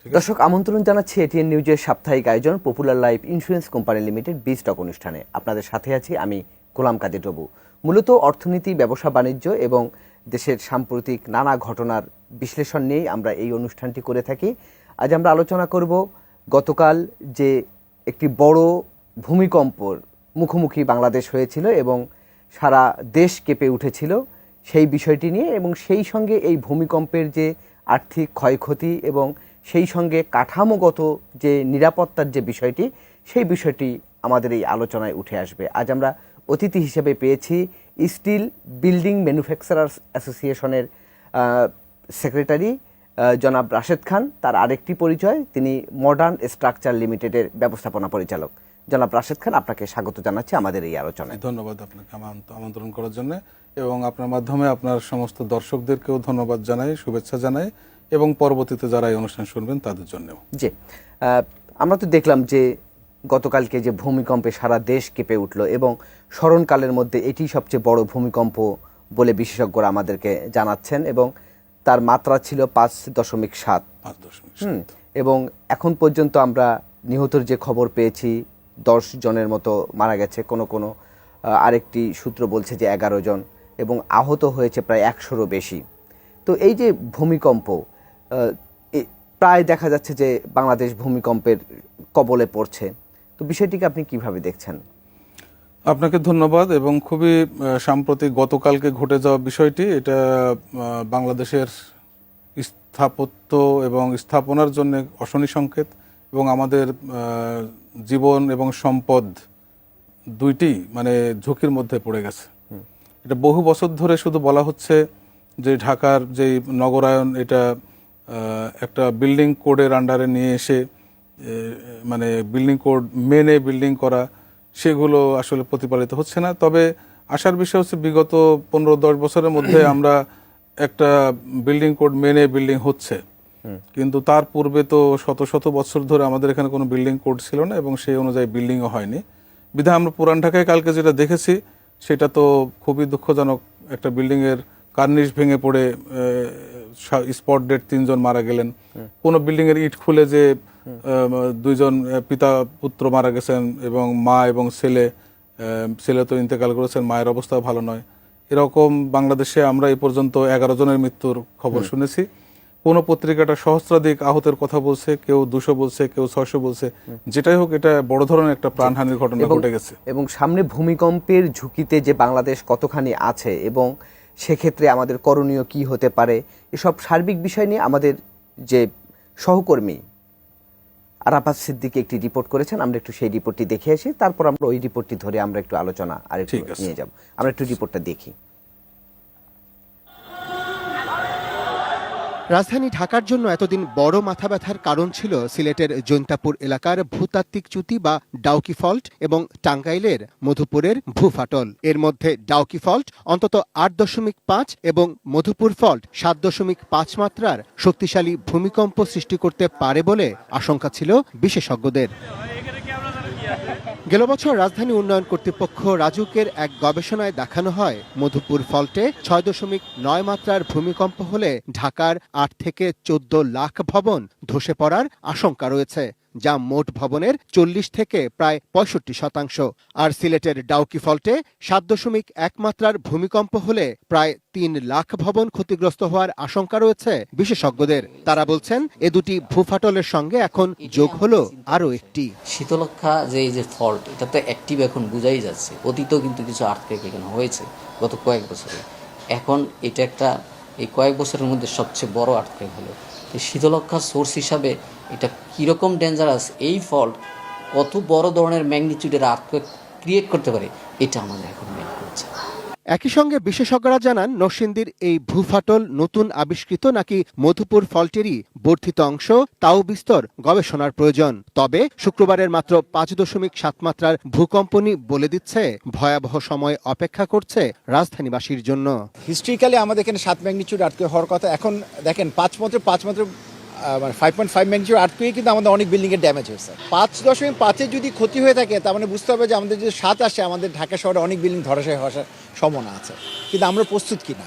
দর্শক আমন্ত্রণ জানাচ্ছি এটিএন নিউজের সাপ্তাহিক আয়োজন popular life insurance company limited বি স্টক অনুষ্ঠানে। আপনাদের সাথে আছি আমি গোলাম কাদের রবু। মূলত অর্থনীতি, ব্যবসা বাণিজ্য এবং দেশের সাম্প্রতিক নানা ঘটনার বিশ্লেষণ নিয়েই আমরা এই অনুষ্ঠানটি করে থাকি। আজ আমরা আলোচনা করব গতকাল যে একটি বড় ভূমিকম্পর মুখোমুখি বাংলাদেশ হয়েছিল এবং সারা দেশ কেঁপে উঠেছিল সেই বিষয়টি নিয়ে, এবং সেই সঙ্গে এই ভূমিকম্পের যে আর্থিক ক্ষয়ক্ষতি এবং সেই সঙ্গে কাঠামোগত যে নিরাপত্তার যে বিষয়টি, সেই বিষয়টি আমাদের এই আলোচনায় উঠে আসবে। আজ আমরা অতিথি হিসেবে পেয়েছি স্টিল বিল্ডিং ম্যানুফ্যাকচারার্স অ্যাসোসিয়েশনের সেক্রেটারি জনাব রাশেদ খান। তার আরেকটি পরিচয়, তিনি মডার্ন স্ট্রাকচার লিমিটেডের ব্যবস্থাপনা পরিচালক। জনাব রাশেদ খান, আপনাকে স্বাগত জানাচ্ছি আমাদের এই আলোচনায়। ধন্যবাদ আপনাকে আমন্ত্রণ করার জন্য, এবং আপনার মাধ্যমে আপনার সমস্ত দর্শকদেরকেও ধন্যবাদ জানাই, শুভেচ্ছা জানাই, এবং পরবর্তীতে যারা এই অনুষ্ঠান শুনবেন তাদের জন্যও। জি, আমরা তো দেখলাম যে গতকালকে যে ভূমিকম্পে সারা দেশ কেঁপে উঠল এবং স্মরণকালের মধ্যে এটি সবচেয়ে বড় ভূমিকম্প বলে বিশেষজ্ঞরা আমাদেরকে জানাচ্ছেন, এবং তার মাত্রা ছিল 5.7। এবং এখন পর্যন্ত আমরা নিহতর যে খবর পেয়েছি 10 জনের মতো মারা গেছে, কোনো আরেকটি সূত্র বলছে যে 11 জন, এবং আহত হয়েছে প্রায় 100-রও বেশি। তো এই যে ভূমিকম্প, প্রায় দেখা যাচ্ছে যে বাংলাদেশ ভূমিকম্পের কবলে পড়ছে, তো বিষয়টিকে আপনি কিভাবে দেখছেন? আপনাকে ধন্যবাদ। এবং খুবই সাম্প্রতিক গতকালকে ঘটে যাওয়া বিষয়টি, এটা বাংলাদেশের স্থাপত্য এবং স্থাপনার জন্য অশনি সংকেত, এবং আমাদের জীবন এবং সম্পদ দুইটি মানে ঝুঁকির মধ্যে পড়ে গেছে। এটা বহু বছর ধরে শুধু বলা হচ্ছে যে ঢাকার যে নগরায়ন, এটা একটা বিল্ডিং কোডের আন্ডারে নিয়ে এসে মানে বিল্ডিং কোড মেনে বিল্ডিং করা, সেগুলো আসলে প্রতিপালিত হচ্ছে না। তবে আশার বিষয় হচ্ছে বিগত 15-10 বছরের মধ্যে আমরা একটা বিল্ডিং কোড মেনে বিল্ডিং হচ্ছে, কিন্তু তার পূর্বে তো শত শত বছর ধরে আমাদের এখানে কোনো বিল্ডিং কোড ছিল না, এবং সেই অনুযায়ী বিল্ডিংও হয়নি। বিধায় আমরা পুরান ঢাকায় কালকে যেটা দেখেছি সেটা তো খুবই দুঃখজনক। একটা বিল্ডিংয়ের কার্নিশ ভেঙে পড়ে স্পট ডেড 3 জন মারা গেলেন। কোনো বিল্ডিংয়ের ইট খুলে যে 2 জন পিতা পুত্র মারা গেছেন, এবং মা এবং ছেলে তো ইন্তেকাল করেছেন, মায়ের অবস্থা ভালো নয়। এরকম বাংলাদেশে আমরা এই পর্যন্ত 11 জনের মৃত্যুর খবর শুনেছি। কোন পত্রিকাটা সহস্রাধিক আহতের কথা বলছে, কেউ 200 বলছে, কেউ 600 বলছে। যেটাই হোক, এটা বড় ধরনের একটা প্রাণহানির ঘটনা ঘটে গেছে। এবং সামনে ভূমিকম্পের ঝুঁকিতে যে বাংলাদেশ কতখানি আছে এবং সেক্ষেত্রে আমাদের করণীয় কি হতে পারে, এসব সার্বিক বিষয় নিয়ে আমাদের যে সহকর্মী আরাফাত সিদ্দিকী একটি রিপোর্ট করেছেন। আমরা একটু সেই রিপোর্টটি দেখে আসি, তারপর আমরা ওই রিপোর্টটি ধরে আমরা একটু আলোচনা আরেকটু নিয়ে যাব। আমরা একটু রিপোর্টটা দেখি। রাজধানী ঢাকার জন্য এতদিন বড় মাথা ব্যথার কারণ ছিল সিলেটের জৈন্তাপুর এলাকার ভূতাত্ত্বিক চ্যুতি বা ডাউকি ফল্ট এবং টাঙ্গাইলের মধুপুরের ভূফাটল। এর মধ্যে ডাউকি ফল্ট অন্তত 8.5 এবং মধুপুর ফল্ট 7.5 মাত্রার শক্তিশালী ভূমিকম্প সৃষ্টি করতে পারে বলে আশঙ্কা ছিল বিশেষজ্ঞদের। গেল বছর রাজধানী উন্নয়ন কর্তৃপক্ষ রাজুকের এক গবেষণায় দেখানো হয় মধুপুর ফল্টে 6.9 মাত্রার ভূমিকম্প হলে ঢাকার 8 থেকে 14 লাখ ভবন ধসে পড়ার আশঙ্কা রয়েছে, যা মোট ভবনের 40 থেকে প্রায় 65%। আর সিলেটের ডাউকি ফল্টে 7.1 মাত্রার ভূমিকম্প হলে প্রায় 3 লাখ ভবন ক্ষতিগ্রস্ত হওয়ার আশঙ্কা রয়েছে বিশেষজ্ঞদের। তারা বলছেন এ দুটি ভূফাটলের সঙ্গে এখন যোগ হলো আরও একটি শীতলক্ষা যে ফল্ট, এটা তো অ্যাক্টিভ এখন বোঝাই যাচ্ছে। অতীতেও কিন্তু কিছু আর্থকুয়েক এখানে হয়েছে গত কয়েক বছরে। এখন এটা একটা এই কয়েক বছরের মধ্যে সবচেয়ে বড় আর্থকুয়েক হলো। শীতলক্ষার সোর্স হিসাবে এটা কীরকম ডেঞ্জারাস, এই ফল্ট কত বড় ধরনের ম্যাগনিটিউডের আর্থকুয়েক ক্রিয়েট করতে পারে, এটা আমাদের এখন মেন করছে। একই সঙ্গে বিশেষজ্ঞরা জানান নরসিংদীর এই ভূফাটল নতুন আবিষ্কৃত নাকি মধুপুর ফল্টেরই বর্ধিত অংশ, তাও বিস্তর গবেষণার প্রয়োজন। তবে শুক্রবারের মাত্র 5.7 মাত্রার ভূকম্পনই বলে দিচ্ছে ভয়াবহ সময় অপেক্ষা করছে রাজধানীবাসীর জন্য। হিস্ট্রিক্যালি আমাদের এখানে 7 ম্যাগনিটিউড আর্থকুয়েক হওয়ার কথা, এখন দেখেন 5 মাত্র মানে 5.5 ম্যাগনিটিউড আর্থকুয়েক কিন্তু আমাদের অনেক বিল্ডিংয়ের ড্যামেজ হয়েছে। 5.5 যদি ক্ষতি হয়ে থাকে, তার মানে বুঝতে হবে যে আমাদের যদি 7 আসে, আমাদের ঢাকা শহরে অনেক বিল্ডিং ধরাশায়ী হওয়ার সম্ভাবনা আছে, কিন্তু আমরা প্রস্তুত কিনা।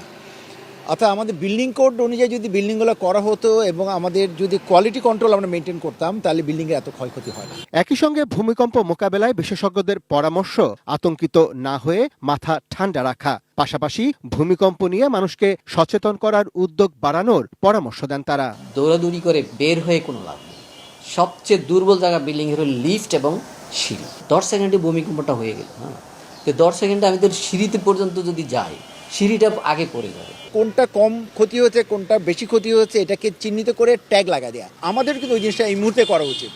অর্থাৎ আমাদের বিল্ডিং কোড অনুযায়ী যদি বিল্ডিংগুলো করা হতো এবং আমাদের যদি কোয়ালিটি কন্ট্রোল আমরা মেনটেন করতাম, তাহলে বিল্ডিংয়ের এত ক্ষয়ক্ষতি হয় না। একই সঙ্গে ভূমিকম্প মোকাবেলায় বিশেষজ্ঞদের পরামর্শ আতঙ্কিত না হয়ে মাথা ঠান্ডা রাখা, পাশাপাশি ভূমিকম্প নিয়ে মানুষকে সচেতন করার উদ্যোগ বাড়ানোর পরামর্শ দেন তারা। দৌড়াদৌড়ি করে বের হয়ে কোনো লাভ নেই। সবচেয়ে দুর্বল জায়গা বিল্ডিংয়ের হলো লিফট এবং সিঁড়ি। 10 সেকেন্ডে ভূমিকম্পটা হয়ে গেল, হ্যাঁ, তো 10 সেকেন্ডে আমি তো সিঁড়িতে পর্যন্ত যদি যাই, সিঁড়িটা আগে পড়ে যাবে। কোনটা কম ক্ষতি হয়েছে, কোনটা বেশি ক্ষতি হয়েছে, এটাকে চিহ্নিত করে ট্যাগ লাগা দেওয়া। আমাদের কিন্তু ওই জিনিসটা এই মুহূর্তে করা উচিত।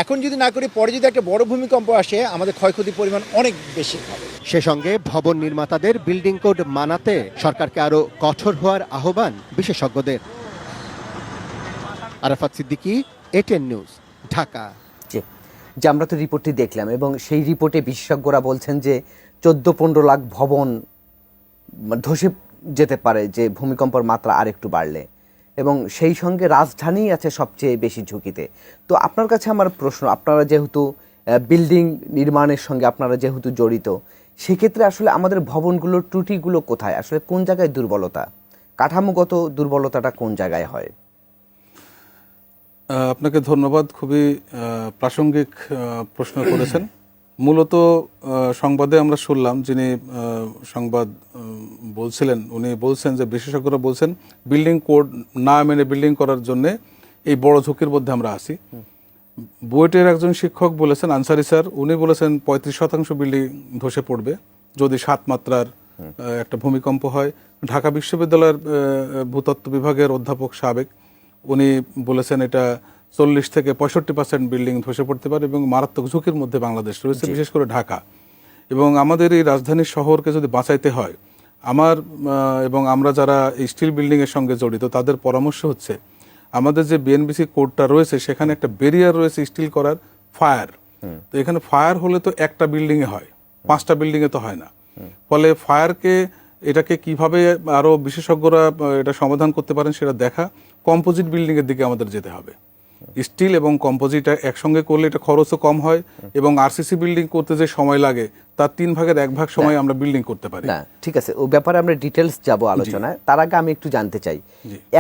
এখন যদি না করি, পরে যদি একটা বড় ভূমিকম্প আসে, আমাদের ক্ষয়ক্ষতির পরিমাণ অনেক বেশি হবে। সে সঙ্গে ভবন নির্মাতাদের বিল্ডিং কোড মানাতে সরকারকে আরো কঠোর হওয়ার আহ্বান বিশেষজ্ঞদের। Arafat Siddiqui, ATN news, Dhaka. যে আমরা তো রিপোর্টটি দেখলাম এবং সেই রিপোর্টে বিশেষজ্ঞরা বলছেন যে 14-15 লাখ ভবন ধসে যেতে পারে যে ভূমিকম্পের মাত্রা আরেকটু বাড়লে, এবং সেই সঙ্গে রাজধানী আছে সবচেয়ে বেশি ঝুঁকিতে। তো আপনার কাছে আমার প্রশ্ন, আপনারা যেহেতু বিল্ডিং নির্মাণের সঙ্গে আপনারা যেহেতু জড়িত, সেক্ষেত্রে আসলে আমাদের ভবনগুলোর ত্রুটিগুলো কোথায়, আসলে কোন জায়গায় দুর্বলতা, কাঠামোগত দুর্বলতাটা কোন জায়গায় হয়? আপনাকে ধন্যবাদ, খুবই প্রাসঙ্গিক প্রশ্ন করেছেন। মূলত সংবাদে আমরা শুনলাম, যিনি সংবাদ বলছিলেন উনি বলছেন যে বিশেষজ্ঞরা বলছেন বিল্ডিং কোড না মেনে বিল্ডিং করার জন্য এই বড় ঝুঁকির মধ্যে আমরা আছি। বুয়েটের একজন শিক্ষক বলেছেন, আনসারি স্যার, উনি বলেছেন 35% বিল্ডিং ধসে পড়বে যদি 7 মাত্রার একটা ভূমিকম্প হয়। ঢাকা বিশ্ববিদ্যালয়ের ভূতত্ত্ব বিভাগের অধ্যাপক সাবেক, উনি বলেছেন এটা 40 থেকে 65% বিল্ডিং ধসে পড়তে পারে এবং মারাত্মক ঝুঁকির মধ্যে বাংলাদেশ রয়েছে, বিশেষ করে ঢাকা। এবং আমাদের এই রাজধানী শহরকে যদি বাঁচাইতে হয়, আমার এবং আমরা যারা এই স্টিল বিল্ডিং এর সঙ্গে জড়িত তাদের পরামর্শ হচ্ছে, আমাদের যে বিএনবিসি কোডটা রয়েছে সেখানে একটা ব্যারিয়ার রয়েছে স্টিল করার, ফায়ার। তো এখানে ফায়ার হলে তো একটা বিল্ডিং এ হয়, 5টা বিল্ডিং এ তো হয় না। ফলে ফায়ারকে এটাকে কিভাবে আরো বিশেষজ্ঞরা এটা সমাধান করতে পারেন সেটা দেখা, কম্পোজিট বিল্ডিং এর দিকে আমাদের যেতে হবে। স্টিল এবং কম্পোজিট একসঙ্গে করলে এটা খরচও কম হয় এবং আরসিসি বিল্ডিং করতে যে সময় লাগে তার 3 ভাগের 1 ভাগ সময় আমরা বিল্ডিং করতে পারি। না, ঠিক আছে, ও ব্যাপারে আমরা ডিটেলস যাব আলোচনায়। তার আগে আমি একটু জানতে চাই,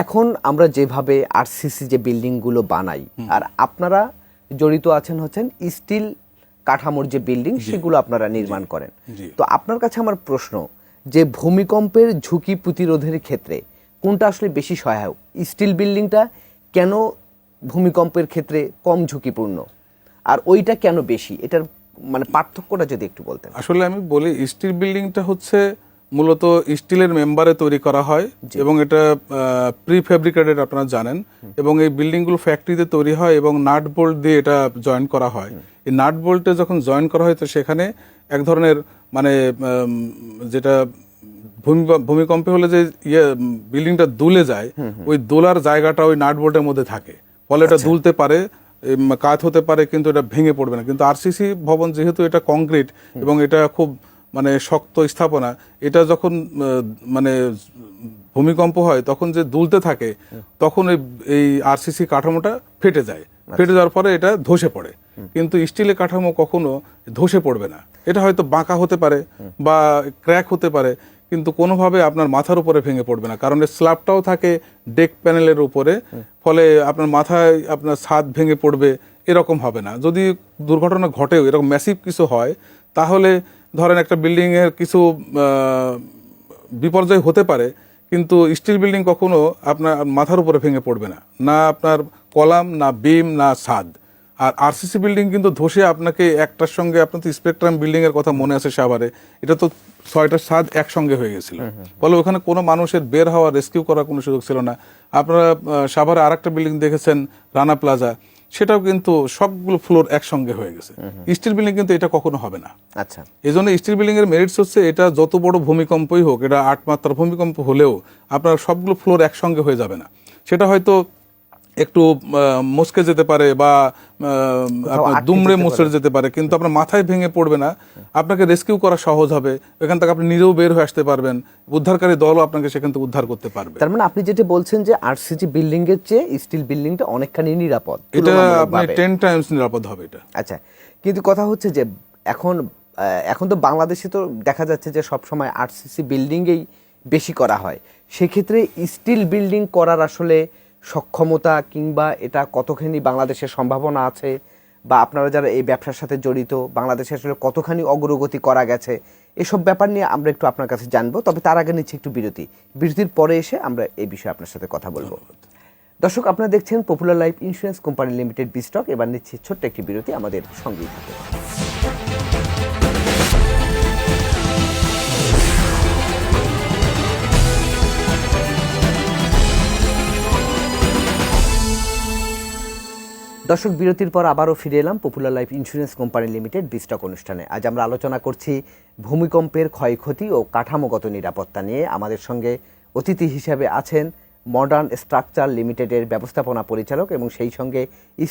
এখন আমরা যেভাবে আরসিসি যে বিল্ডিং গুলো বানাই, আর আপনারা জড়িত আছেন হচ্ছেন স্টিল কাঠামোর যে বিল্ডিং সেগুলো আপনারা নির্মাণ করেন। তো আপনার কাছে আমার প্রশ্ন যে ভূমিকম্পের ঝুঁকি প্রতিরোধের ক্ষেত্রে কোনটা আসলে বেশি সহায়ক? স্টিল বিল্ডিংটা কেন ভূমিকম্পের ক্ষেত্রে কম ঝুঁকিপূর্ণ, আর ওইটা কেন বেশি? এটার মানে পার্থক্যটা যদি একটু বলতেন। আসলে আমি বলি, স্টিল বিল্ডিংটা হচ্ছে মূলত স্টিলের মেম্বারে তৈরি করা হয় এবং এটা প্রি ফেব্রিকেটেড, আপনারা জানেন, এবং এই বিল্ডিংগুলো ফ্যাক্টরিতে তৈরি হয় এবং নাট বোল্ট দিয়ে এটা জয়েন করা হয়। এই নাট বোল্টে যখন জয়েন করা হয় তো সেখানে এক ধরনের মানে যেটা ভূমিকম্পে হলে যে বিল্ডিংটা দুলে যায়, ওই দোলার জায়গাটা ওই নাট বোল্টের মধ্যে থাকে, ফলে এটা দুলতে পারে, কাত হতে পারে, কিন্তু এটা ভেঙে পড়বে না। কিন্তু আরসিসি ভবন যেহেতু এটা কংক্রিট এবং এটা খুব মানে শক্ত স্থাপনা, এটা যখন মানে ভূমিকম্প হয় তখন যে দুলতে থাকে তখন এই আরসিসি কাঠামোটা ফেটে যায়, ফেটে যাওয়ার পরে এটা ধসে পড়ে। কিন্তু স্টিলের কাঠামো কখনো ধসে পড়বে না, এটা হয়তো বাঁকা হতে পারে বা ক্র্যাক হতে পারে, কিন্তু কোনোভাবে আপনার মাথার উপরে ভেঙে পড়বে না, কারণ এর স্ল্যাবটাও থাকে ডেক প্যানেলের উপরে, ফলে আপনার মাথায় আপনার ছাদ ভেঙে পড়বে এরকম হবে না। যদি দুর্ঘটনা ঘটেও এরকম ম্যাসিভ কিছু হয়, তাহলে ধরেন একটা বিল্ডিং এর কিছু বিপর্যয় হতে পারে, কিন্তু স্টিল বিল্ডিং কখনো আপনার মাথার উপরে ভেঙে পড়বে না, না আপনার কলাম, না বিম, না ছাদ। আর আরসিসি বিল্ডিং কিন্তু ধসে আপনাকে একটার সঙ্গে, আপনার তো স্পেকট্রাম বিল্ডিং এর কথা মনে আছে সাভারে, এটা তো 6টা ছাদ একসঙ্গে হয়ে গেছিল, ফলে ওখানে কোনো মানুষের বের হওয়া, রেস্কিউ করার কোনো সুযোগ ছিল না। আপনারা সাভারে আরেকটা বিল্ডিং দেখেছেন, রানা প্লাজা, সেটাও কিন্তু সবগুলো ফ্লোর একসঙ্গে হয়ে গেছে। স্টিল বিল্ডিং কিন্তু এটা কখনো হবে না। আচ্ছা, এই জন্য স্টিল বিল্ডিং এর মেরিটস হচ্ছে, এটা যত বড় ভূমিকম্পই হোক, এটা 8 মাত্রার ভূমিকম্প হলেও আপনার সবগুলো ফ্লোর একসঙ্গে হয়ে যাবে না, সেটা হয়তো একটু মস্কে যেতে পারে বা আপনার দুমড়ে মুচড়ে যেতে পারে, কিন্তু আপনার মাথায় ভেঙে পড়বে না, আপনাকে রেস্কিউ করা সহজ হবে, এখান থেকে আপনি নিজেও বের হয়ে আসতে পারবেন, উদ্ধারকারী দলও আপনাকে সেখান থেকে উদ্ধার করতে পারবে। তার মানে আপনি যেটা বলছেন যে আরসিসি বিল্ডিং এর চেয়ে স্টিল বিল্ডিংটা অনেকখানি নিরাপদ, এটা আপনি 10 টাইমস নিরাপদ হবে এটা। আচ্ছা, কিন্তু কথা হচ্ছে যে এখন তো বাংলাদেশে তো দেখা যাচ্ছে যে সবসময় আরসিসি বিল্ডিংয়েই বেশি করা হয়, সেক্ষেত্রে স্টিল বিল্ডিং করার আসলে সক্ষমতা কিংবা এটা কতখানি বাংলাদেশের সম্ভাবনা আছে, বা আপনারা যারা এই ব্যবসার সাথে জড়িত বাংলাদেশে আসলে কতখানি অগ্রগতি করা গেছে, এসব ব্যাপার নিয়ে আমরা একটু আপনার কাছে জানবো। তবে তার আগে নিচ্ছি একটু বিরতির পরে এসে আমরা এই বিষয়ে আপনার সাথে কথা বলবো। দর্শক, আপনারা দেখছেন Popular life insurance company Limited বিস্টক। এবার নিচ্ছি ছোট্ট একটি বিরতি, আমাদের সঙ্গেই থাকুন। দর্শক, বিরতির পর আবারও ফিরে এলাম Popular life insurance company Limited বিস্টক অনুষ্ঠানে। আজ আমরা আলোচনা করছি ভূমিকম্পের ক্ষয়ক্ষতি ও কাঠামোগত নিরাপত্তা নিয়ে। আমাদের সঙ্গে অতিথি হিসেবে আছেন মডার্ন স্ট্রাকচার লিমিটেডের ব্যবস্থাপনা পরিচালক এবং সেই সঙ্গে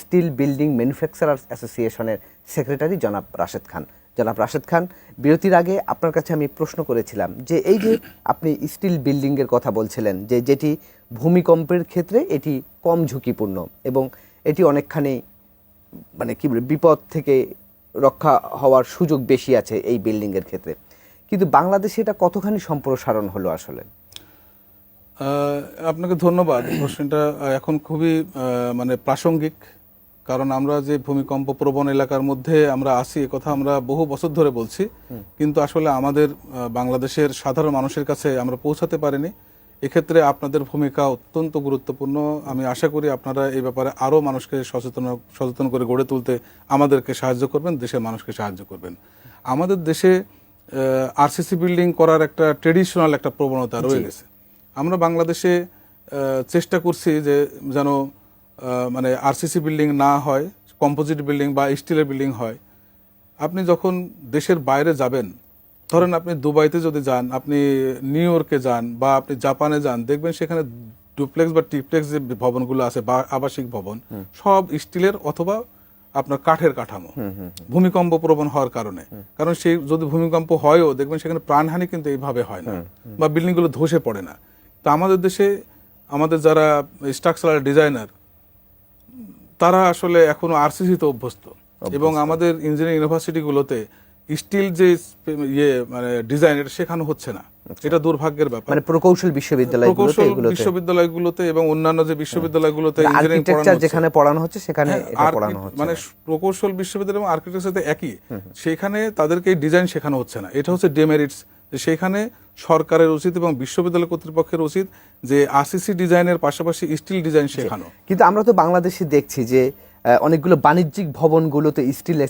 স্টিল বিল্ডিং ম্যানুফ্যাকচারার্স অ্যাসোসিয়েশনের সেক্রেটারি জনাব রাশেদ খান। জনাব রাশেদ খান, বিরতির আগে আপনার কাছে আমি প্রশ্ন করেছিলাম যে এই যে আপনি স্টিল বিল্ডিংয়ের কথা বলছিলেন, যে যেটি ভূমিকম্পের ক্ষেত্রে এটি কম ঝুঁকিপূর্ণ এবং এটি অনেকখানি মানে কি বলে বিপদ থেকে রক্ষা হওয়ার সুযোগ বেশি আছে এই বিল্ডিংয়ের ক্ষেত্রে, কিন্তু বাংলাদেশে এটা কতখানি সম্প্রসারণ হলো আসলে? আপনাকে ধন্যবাদ। প্রশ্নটা এখন খুবই মানে প্রাসঙ্গিক, কারণ আমরা যে ভূমিকম্প প্রবণ এলাকার মধ্যে আমরা আছি এ কথা আমরা বহু বছর ধরে বলছি, কিন্তু আসলে আমাদের বাংলাদেশের সাধারণ মানুষের কাছে আমরা পৌঁছাতে পারিনি। এক্ষেত্রে আপনাদের ভূমিকা অত্যন্ত গুরুত্বপূর্ণ। আমি আশা করি আপনারা এই ব্যাপারে আরও মানুষকে সচেতন করে গড়ে তুলতে আমাদেরকে সাহায্য করবেন, দেশের মানুষকে সাহায্য করবেন। আমাদের দেশে আরসিসি বিল্ডিং করার একটা ট্রেডিশনাল একটা প্রবণতা রয়ে গেছে। আমরা বাংলাদেশে চেষ্টা করছি যে যেন মানে আরসিসি বিল্ডিং না হয়, কম্পোজিট বিল্ডিং বা স্টিলের বিল্ডিং হয়। আপনি যখন দেশের বাইরে যাবেন, ধরেন আপনি দুবাইতে যদি যান, আপনি নিউ ইয়র্কে যান বা আপনি জাপানে যান, দেখবেন সেখানে ডুপ্লেক্স বা ট্রিপ্লেক্স যে ভবনগুলো আছে বা আবাসিক ভবন সব স্টিলের অথবা আপনার কাঠের কাঠামো, ভূমিকম্প প্রবণ হওয়ার কারণে। কারণ সেই যদি ভূমিকম্প হয়ও দেখবেন সেখানে প্রাণহানি কিন্তু এইভাবে হয় না বা বিল্ডিংগুলো ধসে পড়ে না। তো আমাদের দেশে আমাদের যারা স্ট্রাকচারাল ডিজাইনার তারা আসলে এখনো আরসিসিতে অভ্যস্ত, এবং আমাদের ইঞ্জিনিয়ারিং ইউনিভার্সিটিগুলোতে স্টিল যে মানে ডিজাইন এটা শেখানো হচ্ছে না। এটা দুর্ভাগ্যের ব্যাপার। মানে প্রকৌশল বিশ্ববিদ্যালয়গুলোতে এবং অন্যান্য যে বিশ্ববিদ্যালয়গুলোতে আর্কিটেকচার যেখানে পড়ানো হচ্ছে সেখানে এটা পড়ানো হচ্ছে, মানে প্রকৌশল বিশ্ববিদ্যালয় এবং আর্কিটেকচার সাথে একই, সেখানে তাদেরকে এই ডিজাইন শেখানো হচ্ছে না। এটা হচ্ছে ডেমেরিটস। সেখানে সরকারের উচিত এবং বিশ্ববিদ্যালয় কর্তৃপক্ষের উচিত যে আরসিসি ডিজাইনের পাশাপাশি স্টিল ডিজাইন শেখানো। কিন্তু আমরা তো বাংলাদেশে দেখছি যে অনেকগুলো বাণিজ্যিক ভবনগুলোতে স্টিল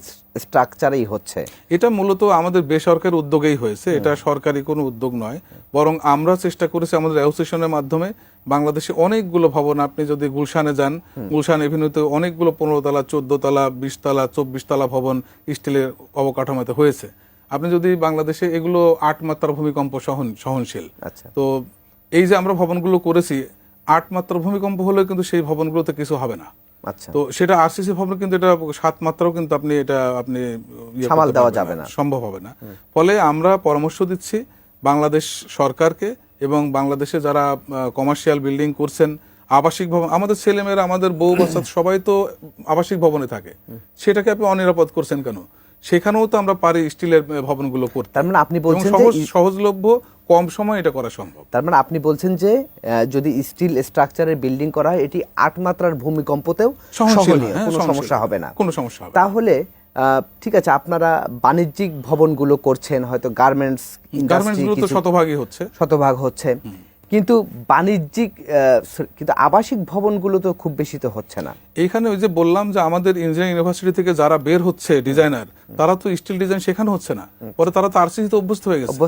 স্ট্রাকচারেই হচ্ছে। এটা মূলত আমাদের বেসরকারি উদ্যোগেই হয়েছে, এটা সরকারি কোনো উদ্যোগ নয়। বরং আমরা চেষ্টা করেছি আমাদের অ্যাসোসিয়েশনের মাধ্যমে বাংলাদেশে অনেকগুলো ভবন, আপনি যদি গুলশানে যান, গুলশান এভিনিউতে অনেকগুলো 15 তলা 14 তলা 20 তলা 24 তলা ভবন স্টিলের অবকাঠামোতে হয়েছে। আপনি যদি বাংলাদেশে এগুলো 8 মাত্রার ভূমিকম্প সহনশীল। তো এই যে আমরা ভবনগুলো করেছি 8 মাত্রার ভূমিকম্প হলেও কিন্তু সেই ভবনগুলোতে কিছু হবে না। তো সেটা আরসিসি ভবন কিন্তু এটা 7 মাত্রাও কিন্তু আপনি সামাল দেওয়া যাবে না, সম্ভব হবে না। ফলে আমরা পরামর্শ দিচ্ছি বাংলাদেশ সরকারকে এবং বাংলাদেশে যারা কমার্শিয়াল বিল্ডিং করছেন, আবাসিক ভবন, আমাদের ছেলেমেয়েরা আমাদের বউ বাচ্চা সবাই তো আবাসিক ভবনে থাকে, সেটাকে আপনি অনিরাপদ করছেন কেন? সেখানেও তো আমরা পারি স্টিলের ভবনগুলো করতে। তার মানে আপনি বলছেন সহজলভ্য, কম সময় এটা করা সম্ভব। তার মানে আপনি বলছেন যে যদি স্টিল স্ট্রাকচারের বিল্ডিং করা হয় এটি 8 মাত্রার ভূমিকম্পতেও সহনীয়, কোনো সমস্যা হবে না। কোনো সমস্যা হবে। তাহলে ঠিক আছে, আপনারা বাণিজ্যিক ভবনগুলো করছেন, হয়তো গার্মেন্টসগুলো তো শতভাগ হচ্ছে, কিন্তু বাণিজ্যিক কিন্তু আবাসিক ভবনগুলো তো খুব বেশি তো হচ্ছে না। এইখানে ওই যে বললাম যে আমাদের ইঞ্জিনিয়ারিং ইউনিভার্সিটি থেকে যারা বের হচ্ছে ডিজাইনার, তারা তো স্টিল ডিজাইন শেখানো হচ্ছে না, পরে তারা তো আরসিসিতে অভ্যস্ত হয়ে গেছে।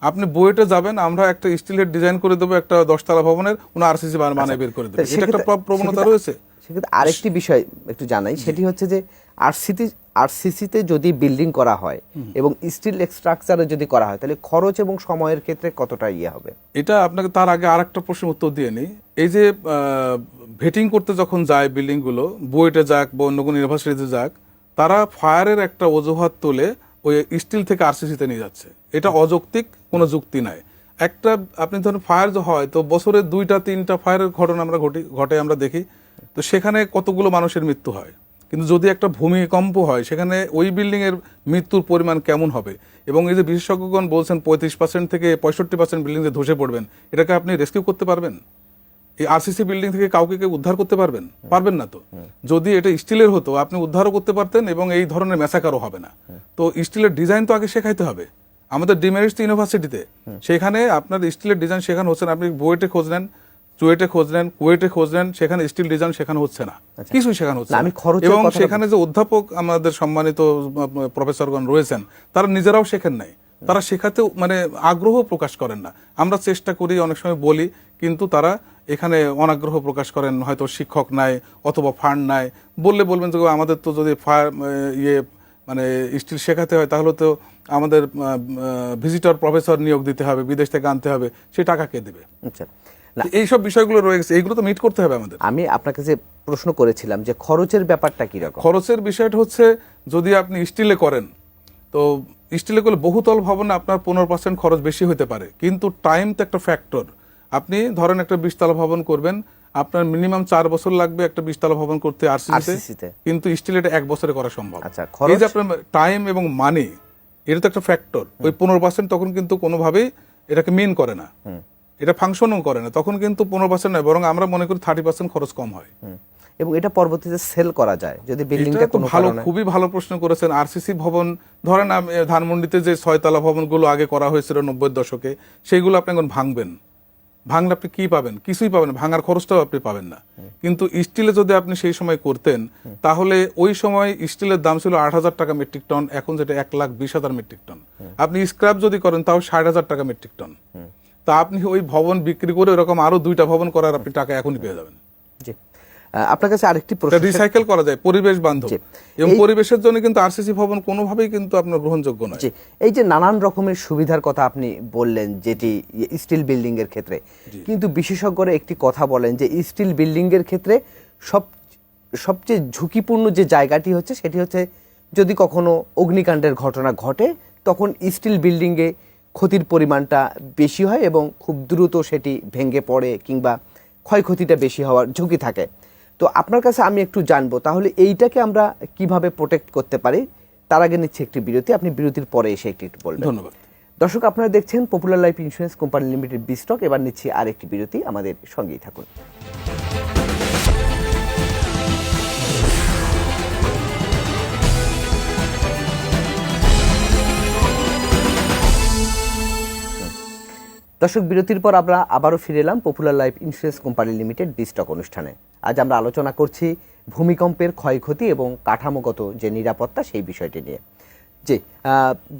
আপনি বুয়েটে যাবেন, আমরা একটা স্টিলের ডিজাইন করে দেবো একটা 10 তলা ভবনের, উনি আরসিসি বানায় বের করে দেবে, এটা একটা প্রবণতা রয়েছে। সেক্ষেত্রে আরেকটি বিষয় একটু জানাই, সেটি হচ্ছে যে আরসিসিতে যদি বিল্ডিং করা হয় এবং স্টিল স্ট্রাকচারে যদি করা হয়, তাহলে খরচ এবং সময়ের ক্ষেত্রে কতটা হবে? এটা আপনাকে তার আগে আরেকটা প্রশ্নের উত্তর দিয়ে নেই। এই যে ভেটিং করতে যখন যায় বিল্ডিং গুলো, বুয়েটে যাক বা অন্য কোনো ইউনিভার্সিটিতে যাক, তারা ফায়ারের একটা অজুহাত তুলে ওই স্টিল থেকে আরসিসিতে নিয়ে যাচ্ছে। এটা অযৌক্তিক, কোনো যুক্তি নাই। একটা আপনি ধরুন ফায়ার হয় তো বছরে 2টা 3টা ফায়ারের ঘটনা আমরা ঘটে আমরা দেখি, তো সেখানে কতগুলো মানুষের মৃত্যু হয়। কিন্তু যদি একটা ভূমিকম্প হয় সেখানে ওই বিল্ডিং এর মৃত্যুর পরিমাণ কেমন হবে, এবং এই যে বিশেষজ্ঞগণ বলছেন 35% থেকে 65% বিল্ডিং যে ধসে পড়বেন, এটাকে আপনি রেস্কিউ করতে পারবেন? এই আরসিসি বিল্ডিং থেকে কাউকে কেউ উদ্ধার করতে পারবেন? পারবেন না। তো যদি এটা স্টিলের হতো আপনি উদ্ধারও করতে পারতেন এবং এই ধরনের ম্যাসাকারও হবে না। তো স্টিলের ডিজাইন তো আগে শেখাইতে হবে। আমাদের ডিমেরিটস ইউনিভার্সিটিতে সেখানে আপনার স্টিলের ডিজাইন শেখানো হচ্ছে না। আপনি বুয়েটে খোঁজ নেন, চুয়েটে খোঁজ নেন, কুয়েটে খোঁজ নেন, সেখানে স্টিল ডিজাইন শেখানো হচ্ছে না, কিছুই শেখানো হচ্ছে না, না। আমি খরচের এবং কথাটা সেখানে যে অধ্যাপক আমাদের সম্মানিত প্রফেসরগণ রয়েছেন তারা নিজেরাও শেখেন নাই, তারা শেখাতে মানে আগ্রহ প্রকাশ করেন না। আমরা চেষ্টা করি, অনেক সময় বলি, কিন্তু তারা এখানে অনাগ্রহ প্রকাশ করেন। হয়তো শিক্ষক নাই অথবা ফান্ড নাই, বললে বলবেন যে আমাদের তো যদি মানে স্টিল শেখাতে হয় তাহলে তো আমাদের ভিজিটর প্রফেসর নিয়োগ দিতে হবে, বিদেশ থেকে আনতে হবে, সেই টাকা কে দেবে? আচ্ছা, এইসব বিষয়গুলো রয়েছে, এইগুলো তো মিট করতে হবে আমাদের। আমি আপনার কাছে প্রশ্ন করেছিলাম যে খরচের ব্যাপারটা কি রকম? খরচের বিষয়টা হচ্ছে, যদি আপনি স্টিলে করেন তো স্টিলে করলে বহুতল ভবনে আপনার 15% খরচ বেশি হতে পারে, কিন্তু টাইম তো একটা ফ্যাক্টর। আপনি ধরেন একটা 20 তলা ভবন করবেন, আপনার মিনিমাম 4 বছর লাগবে একটা 20 তলা ভবন করতে আরসিসিতে, কিন্তু স্টিলে এটা 1 বছরে করা সম্ভব। আচ্ছা, এই যে আপনার টাইম এবং মানি, এটা তো একটা ফ্যাক্টর। ওই 15% তখন কিন্তু কোনোভাবেই এটাকে মেন করে না, এটা ফাংশনও করে না, তখন কিন্তু 15% নয়, বরং আমরা মনে করি 30% খরচ কম হয়। এবং এটা পরবর্তীতে সেল করা যায় যদি বিল্ডিংটা কোনো ভালো, কারণে। খুবই ভালো প্রশ্ন করেছেন। আরসিসি ভবন ধরেন ধানমন্ডিতে যে 6 তলা ভবনগুলো আগে করা হয়েছিল 90-এর দশকে, সেইগুলো আপনি এখন ভাঙবেন, ভাঙলে আপনি কি পাবেন? কিছুই পাবেন না, ভাঙার খরচটাও আপনি পাবেন না। কিন্তু স্টিলে যদি আপনি সেই সময় করতেন, তাহলে ওই সময় স্টিলের দাম ছিল 8,000 টাকা মেট্রিক টন, এখন যেটা 1,20,000 মেট্রিক টন। আপনি স্ক্র্যাপ যদি করেন তাও 60,000 টাকা মেট্রিক টন। তা আপনি ওই ভবন বিক্রি করে এরকম আরো 2টা ভবন করার আপনি টাকা এখনই পেয়ে যাবেন। জি, আপনার কাছে আরেকটি প্রশ্ন। রিসাইকেল করা যায়, পরিবেশ বান্ধব, এবং পরিবেশের জন্য কিন্তু আরসিসি ভবন কোনোভাবেই কিন্তু আপনার গ্রহণযোগ্য নয়। জি, এই যে নানান রকমের সুবিধার কথা আপনি বললেন যেটি স্টিল বিল্ডিং এর ক্ষেত্রে, কিন্তু বিশেষজ্ঞরা একটি কথা বলেন যে স্টিল বিল্ডিং এর ক্ষেত্রে সবচেয়ে ঝুঁকিপূর্ণ যে জায়গাটি হচ্ছে সেটি হচ্ছে যদি কখনো অগ্নিকাণ্ডের ঘটনা ঘটে, তখন স্টিল বিল্ডিং এ ক্ষতির পরিমাণটা বেশি হয় এবং খুব দ্রুত সেটি ভেঙে পড়ে কিংবা ক্ষয়ক্ষতিটা বেশি হওয়ার ঝুঁকি থাকে। তো আপনার কাছে আমি একটু জানবো তাহলে এইটাকে আমরা কিভাবে প্রোটেক্ট করতে পারি। তার আগে নিচ্ছি একটি বিরতি, আপনি বিরতির পরে এসে একটু বলবেন। ধন্যবাদ। দর্শক, আপনারা দেখছেন Popular life insurance company Limited বিস্টক। এবার নিচ্ছি আরেকটি বিরতি, আমাদের সঙ্গেই থাকুন। দর্শক, বিরতির পর আমরা আবারও ফিরে এলাম Popular life insurance company Limited বিস্টক অনুষ্ঠানে। আজ আমরা আলোচনা করছি ভূমিকম্পের ক্ষয়ক্ষতি এবং কাঠামোগত যে নিরাপত্তা সেই বিষয়টি নিয়ে। জি,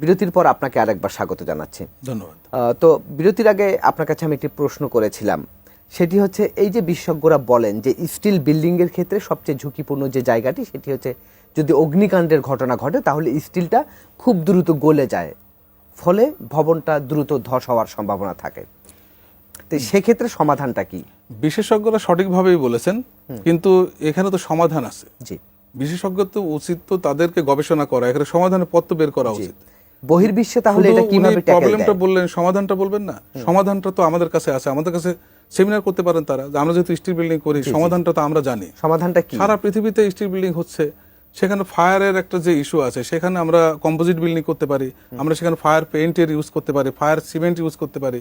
বিরতির পর আপনাকে আরেকবার স্বাগত জানাচ্ছি। ধন্যবাদ। তো বিরতির আগে আপনার কাছে আমি একটি প্রশ্ন করেছিলাম, সেটি হচ্ছে এই যে বিশেষজ্ঞরা বলেন যে স্টিল বিল্ডিং এর ক্ষেত্রে সবচেয়ে ঝুঁকিপূর্ণ যে জায়গাটি সেটি হচ্ছে যদি অগ্নিকাণ্ডের ঘটনা ঘটে তাহলে স্টিলটা খুব দ্রুত গলে যায়, ফলে ভবনটা দ্রুত ধস হওয়ার সম্ভাবনা থাকে। তো সেক্ষেত্রে সমাধানটা কি? বিশেষজ্ঞরা সঠিকভাবেই বলেছেন, কিন্তু এখানে তো সমাধান আছে। জি, বিশেষজ্ঞ তো উচিত তো তাদেরকে গবেষণা করা, এখানে সমাধানের পথ তো বের করা উচিত। বহির্বিশ্বে তাহলে এটা কিভাবে ট্যাকেল প্রবলেমটা দেয়? বললেন, সমাধানটা বলবেন না? সমাধানটা তো আমাদের কাছে আছে, আমাদের কাছে সেমিনার করতে পারেন তারা। আমরা যেহেতু স্টিল বিল্ডিং করি, সমাধানটা তো আমরা জানি। সমাধানটা কি? সারা পৃথিবীতে স্টিল বিল্ডিং হচ্ছে, সেখানে ফায়ারের একটা যে ইস্যু আছে, সেখানে আমরা কম্পোজিট বিল্ডিং করতে পারি, আমরা সেখানে ফায়ার পেইন্টের ইউজ করতে পারি, ফায়ার সিমেন্ট ইউজ করতে পারি।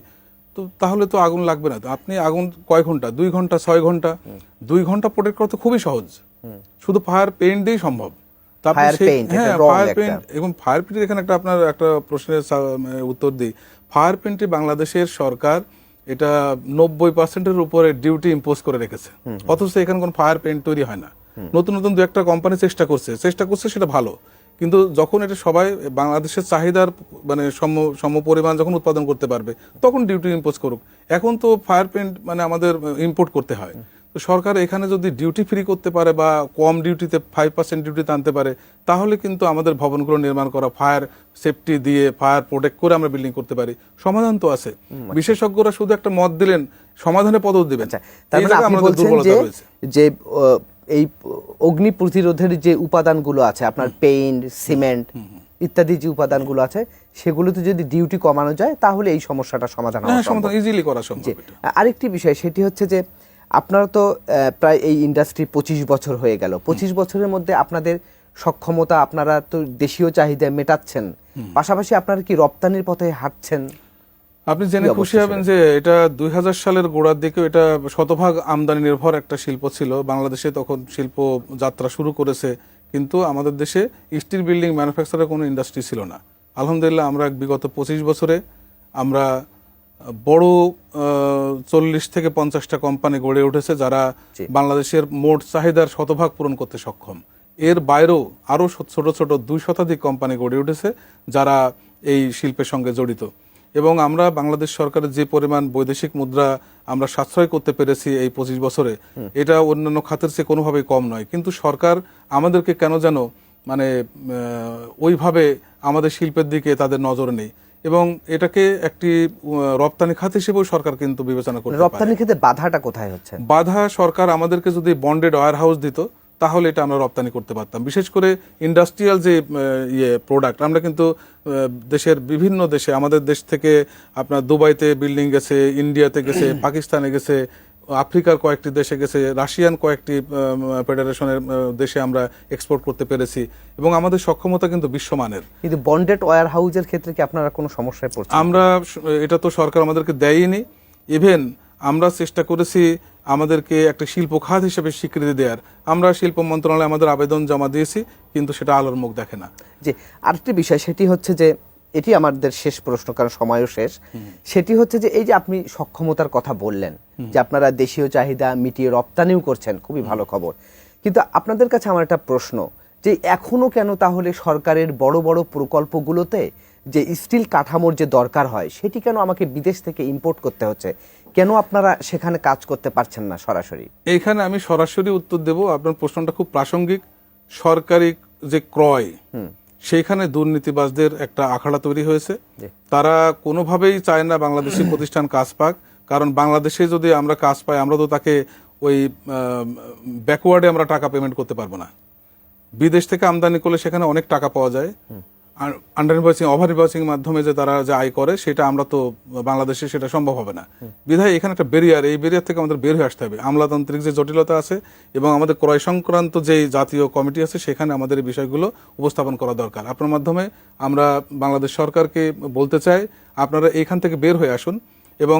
তো তাহলে তো আগুন লাগবে না। তো আপনি আগুন কয় ঘন্টা, 2 ঘন্টা, 6 ঘন্টা, 2 ঘন্টা প্রোটেক্ট করা তো খুবই সহজ, শুধু ফায়ার পেইন্ট দিয়েই সম্ভব। ফায়ার পেইন্ট এবং ফায়ার পেইন্ট, এখানে একটা আপনার একটা প্রশ্নের উত্তর দিই। ফায়ার পেইন্টে বাংলাদেশের সরকার এটা 90%-এর উপরে ডিউটি ইম্পোজ করে রেখেছে, অথচ এখানে কোনো ফায়ার পেইন্ট তৈরি হয় না। নতুন নতুন 2-একটা কোম্পানি চেষ্টা করছে, সেটা ভালো, কিন্তু যখন এটা সবাই বাংলাদেশের চাহিদার মানে সম পরিমাণ যখন উৎপাদন করতে পারবে তখন ডিউটি ইম্পোজ করুক। এখন তো ফায়ার পেইন্ট মানে আমাদের ইম্পোর্ট করতে হয়। তো সরকার এখানে যদি ডিউটি ফ্রি করতে পারে বা কম ডিউটিতে 5% ডিউটিতে আনতে পারে, তাহলে কিন্তু আমাদের ভবনগুলো নির্মাণ করা ফায়ার সেফটি দিয়ে, ফায়ার প্রোটেক্ট করে আমরা বিল্ডিং করতে পারি। সমাধান তো আছে। বিশেষজ্ঞরা শুধু একটা মত দিলেন, সমাধানের পদও দিবেন। তার মানে আপনি বলছেন যে এই অগ্নি প্রতিরোধের যে উপাদানগুলো আছে, আপনার পেইন্ট, সিমেন্ট ইত্যাদি যে উপাদানগুলো আছে, সেগুলোতে যদি ডিউটি কমানো যায় তাহলে এই সমস্যাটা সমাধান হওয়া সম্ভব, ইজিলি করা সম্ভব। আরেকটি বিষয় সেটি হচ্ছে যে আপনারা তো প্রায় এই ইন্ডাস্ট্রি 25 বছর হয়ে গেল। 25 বছরের মধ্যে আপনাদের সক্ষমতা, আপনারা তো দেশীয় চাহিদা মেটাচ্ছেন, পাশাপাশি আপনারা কি রপ্তানির পথে হাঁটছেন? আপনি জেনে খুশি হবেন যে এটা 2000 সালের গোড়ার দিকে এটা শতভাগ আমদানি নির্ভর একটা শিল্প ছিল। বাংলাদেশে তখন শিল্প যাত্রা শুরু করেছে, কিন্তু আমাদের দেশে স্টিল বিল্ডিং ম্যানুফ্যাকচারের কোনো ইন্ডাস্ট্রি ছিল না। আলহামদুলিল্লাহ আমরা বিগত 25 বছরে আমরা বড় 40 থেকে 50টা কোম্পানি গড়ে উঠেছে যারা বাংলাদেশের মোট চাহিদার শতভাগ পূরণ করতে সক্ষম। এর বাইরেও আরো ছোট ছোট 2 শতাধিক কোম্পানি গড়ে উঠেছে যারা এই শিল্পের সঙ্গে জড়িত। এবং আমরা বাংলাদেশ সরকারের যে পরিমাণ বৈদেশিক মুদ্রা আমরা সাশ্রয় করতে পেরেছি এই 25 বছরে, এটা অন্যান্য খাতের চেয়ে কোনোভাবেই কম নয়। কিন্তু সরকার আমাদেরকে কেন যেন মানে ওইভাবে আমাদের শিল্পের দিকে তাদের নজর নেই, এবং এটাকে একটি রপ্তানি খাত হিসেবেও সরকার কিন্তু বিবেচনা করতে পারে। রপ্তানি ক্ষেত্রে বাধাটা কোথায় হচ্ছে? বাধা সরকার আমাদেরকে যদি বন্ডেড ওয়্যার হাউস দিত তাহলে এটা আমরা রপ্তানি করতে পারতাম। বিশেষ করে ইন্ডাস্ট্রিয়াল যে প্রোডাক্ট, আমরা কিন্তু দেশের বিভিন্ন দেশে, আমাদের দেশ থেকে আপনার দুবাইতে বিল্ডিং গেছে, ইন্ডিয়াতে গেছে, পাকিস্তানে গেছে, আফ্রিকার কয়েকটি দেশে গেছে, রাশিয়ান কয়েকটি ফেডারেশনের দেশে আমরা এক্সপোর্ট করতে পেরেছি, এবং আমাদের সক্ষমতা কিন্তু বিশ্বমানের। কিন্তু বন্ডেড ওয়্যার হাউসের ক্ষেত্রে কি আপনারা কোনো সমস্যায় পড়ছেন? আমরা এটা তো সরকার আমাদেরকে দেয়নি। ইভেন আমরা চেষ্টা করেছি আমাদেরকে একটা শিল্প খাত হিসেবে স্বীকৃতি দেওয়ার। আমরা শিল্প মন্ত্রণালয়ে আমাদের আবেদন জমা দিয়েছি, কিন্তু সেটা আলোর মুখ দেখে না। যে আরেকটি বিষয়, সেটি হচ্ছে যে এটি আমাদের শেষ প্রশ্ন, কারণ সময়ও শেষ। সেটি হচ্ছে যে এই যে আপনি সক্ষমতার কথা বললেন যে আপনারা দেশীয় চাহিদা মিটিয়ে রপ্তানিও করছেন, খুবই ভালো খবর। কিন্তু আপনাদের কাছে আমার একটা প্রশ্ন, যে এখনো কেন তাহলে সরকারের বড় বড় প্রকল্পগুলোতে যে স্টিল কাঠামোর যে দরকার হয় সেটি কেন আমাকে বিদেশ থেকে ইম্পোর্ট করতে হচ্ছে? কেন আপনারা সেখানে কাজ করতে পারছেন না সরাসরি? এইখানে আমি সরাসরি উত্তর দেব। আপনার প্রশ্নটা খুব প্রাসঙ্গিক। সরকারি যে ক্রয়, সেইখানে দুর্নীতিবাজদের একটা আখড়া তৈরি হয়েছে। তারা কোনোভাবেই চায় না বাংলাদেশি প্রতিষ্ঠান কাজ পাক, কারণ বাংলাদেশে যদি আমরা কাজ পাই আমরা তো তাকে ওই ব্যাকওয়ার্ডে আমরা টাকা পেমেন্ট করতে পারবো না। বিদেশ থেকে আমদানি করলে সেখানে অনেক টাকা পাওয়া যায়, আর আন্ডার ইনভয়েসিং, ওভার ইনভয়েসিং মাধ্যমে যে তারা যে আয় করে সেটা আমরা তো বাংলাদেশে সেটা সম্ভব হবে না। বিধায় এখানে একটা ব্যারিয়ার, এই ব্যারিয়ার থেকে আমাদের বের হয়ে আসতে হবে। আমলাতান্ত্রিক যে জটিলতা আছে এবং আমাদের ক্রয় সংক্রান্ত যে জাতীয় কমিটি আছে সেখানে আমাদের এই বিষয়গুলো উপস্থাপন করা দরকার। আপনার মাধ্যমে আমরা বাংলাদেশ সরকারকে বলতে চাই, আপনারা এইখান থেকে বের হয়ে আসুন এবং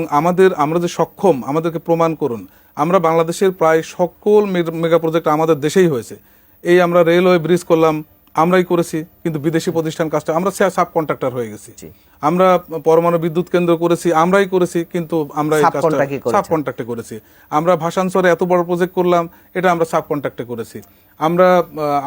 আমরা যে সক্ষম আমাদেরকে প্রমাণ করুন। আমরা বাংলাদেশের প্রায় সকল মেগা প্রজেক্ট আমাদের দেশেই হয়েছে। এই আমরা রেলওয়ে ব্রিজ করলাম, আমরাই করেছি, কিন্তু বিদেশি প্রতিষ্ঠান কাজটা আমরা সাব কন্ট্রাক্টর হয়ে গেছি। আমরা পরমাণু বিদ্যুৎ কেন্দ্র করেছি, আমরাই করেছি, কিন্তু আমরা এই কাজটা সাব কন্ট্রাক্টে করেছি। আমরা ভাষান্তরে এত বড় প্রজেক্ট করলাম, এটা আমরা সাব কন্ট্রাক্টে করেছি। আমরা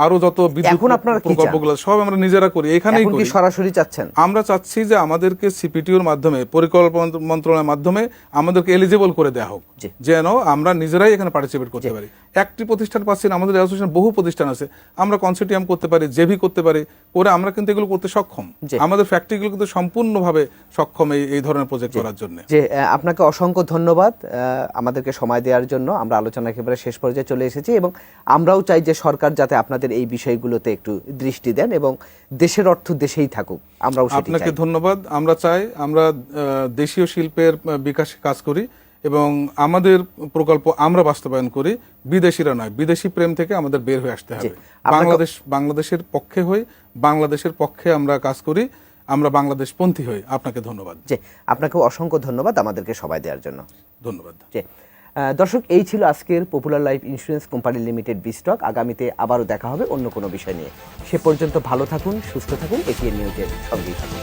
আরো যত বিদ্যুৎ প্রকল্পগুলো সব আমরা নিজেরা করি, এখানেই করি। সরাসরি চাচ্ছেন? আমরা চাচ্ছি যে আমাদেরকে সিপিটিওর মাধ্যমে, পরিকল্পনা মন্ত্রণালয়ের মাধ্যমে আমাদেরকে এলিজিবল করে দেওয়া হোক, যেন আমরা নিজেরাই এখানে পার্টিসিপেট করতে পারি। একটি প্রতিষ্ঠান পাচ্ছি না, আমাদের অ্যাসোসিয়েশন বহু প্রতিষ্ঠান আছে, আমরা কনসোর্টিয়াম করতে পারি, জেভি করতে পারি, করে আমরা কিন্তু এগুলো করতে সক্ষম। আমাদের ফ্যাক্টরিগুলো কিন্তু সম্পূর্ণভাবে সক্ষম এই ধরনের প্রজেক্ট করার জন্য। যে আপনাকে অসংখ্য ধন্যবাদ আমাদেরকে সময় দেওয়ার জন্য। আমরা আলোচনা একেবারে শেষ পর্যায়ে চলে এসেছি এবং আমরাও চাই যে সরকার যাতে আপনাদের এই বিষয়গুলোতে একটু দৃষ্টি দেন এবং দেশের অর্থ দেশেই থাকুক। আমরাও আপনাকে ধন্যবাদ। আমরা চাই আমরা দেশীয় শিল্পের বিকাশে কাজ করি এবং আমাদের প্রকল্প আমরা বাস্তবায়ন করি, বিদেশিরা নয়। বিদেশি প্রেম থেকে আমাদের বের হয়ে আসতে হবে। বাংলাদেশের পক্ষে হই, বাংলাদেশের পক্ষে আমরা কাজ করি, আমরা বাংলাদেশ পন্থী হই। আপনাকে ধন্যবাদ। আপনাকেও অসংখ্য ধন্যবাদ আমাদেরকে সময় দেওয়ার জন্য। ধন্যবাদ। দর্শক, এই ছিল আজকের Popular life insurance company Limited বিস্টক। আগামীতে আবারও দেখা হবে অন্য কোনো বিষয় নিয়ে। সে পর্যন্ত ভালো থাকুন, সুস্থ থাকুন, এটিএন নিউজের সঙ্গেই থাকুন।